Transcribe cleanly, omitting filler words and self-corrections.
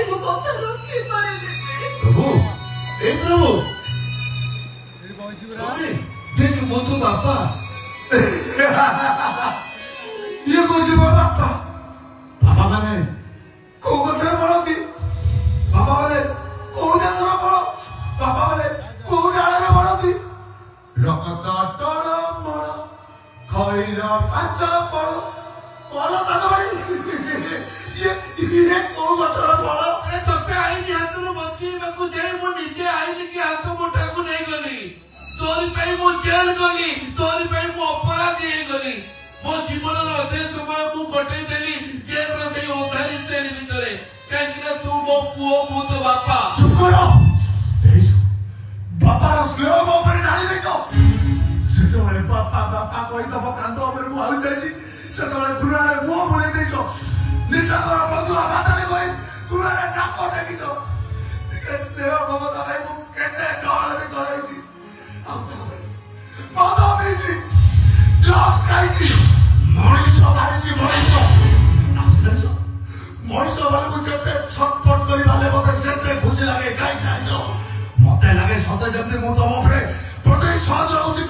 ମୁଁ କଥା ରଖିପାରିଲିନି। ପ୍ରଭୁ ଏ ପ୍ରଭୁ ଦେଖ ମୋ ତୁ ବାପା ଇଏ କହୁଛି ମୋ ବାପା। ବାପା ମାନେ କୋଉ ଗଛରେ ପଳନ୍ତି, ବାପା ମାନେ କୋଉ ଦେଶର ଫଳ, ବାପା ମାନେ କୋଉ ଡାଳରେ ପଳନ୍ତି। ରକତ ଟଳମଳ ଖଇର ପାଞ୍ଚ ଫଳ ଫଳ ତାଙ୍କ ଇଏ କୋଉ ଗଛର ଫଳ। ତତେ ଆଇନି ହାତରୁ ବଞ୍ଚେଇବାକୁ ଯାଇ ମୁଁ ନିଜେ ଆଇନି କି ହାତ ମୁଠାକୁ ନେଇଗଲି। ତୋରି ପାଇଁ ମୁଁ ଜେଲ ଗଲି, ତୋରି ପାଇଁ ମୁଁ ଅପରାଧୀ ହେଇଗଲି। ମୋ ଜୀବନର ଅଧେ ସମୟ ମୁଁ କଟେଇ ଦେଲି ଜେଲର ସେଇ ଅନ୍ଧାରୀ ସେଲ୍ ଭିତରେ, କାହିଁକି ନା ତୁ ମୋ ପୁଅ, ମୁଁ ତୋ ବାପା। ଚୁପ କର। ବାପାର ସ୍ନେହ ମୋ ଉପରେ ଢାଳି ଦେଇଛ। ସେତେବେଳେ ବାପା ବାପା କହି ତମ କାନ୍ଦ ଉପରେ ମୁଁ ଆଳି ଯାଇଛି, ସେତେବେଳେ ଘୃଣାରେ ମୁହଁ ବୁଲେଇ ଦେଇଛ। ନିଶାକର ବନ୍ଧୁଆ ବାଦାମୀ କହି ଘୃଣାରେ ନାକ ଟେକିଛ। ଟିକେ ସ୍ନେହ ମମତା ପାଇଁ ମୁଁ କେତେ ଡଳ ବି କରାଇଛି। ଆଉ ତାପରେ ମଦ ପିଇଛି, ଡ୍ରଗ୍ସ ଖାଇଛି, ମଣିଷ ମାରିଛି ମଣିଷ। ଆଉ ଜାଣିଛ ମଣିଷ ମାନଙ୍କୁ ଯେତେ ଛଟପଟ କରି ମାଲେ ମତେ ସେତେ ଖୁସି ଲାଗେ। କାହିଁକି ଜାଣିଛ, ମତେ ଲାଗେ ସତେ ଯେମିତି ମୁଁ ତମ ଉପରେ ପ୍ରତି ସହଜ ହଉଛି।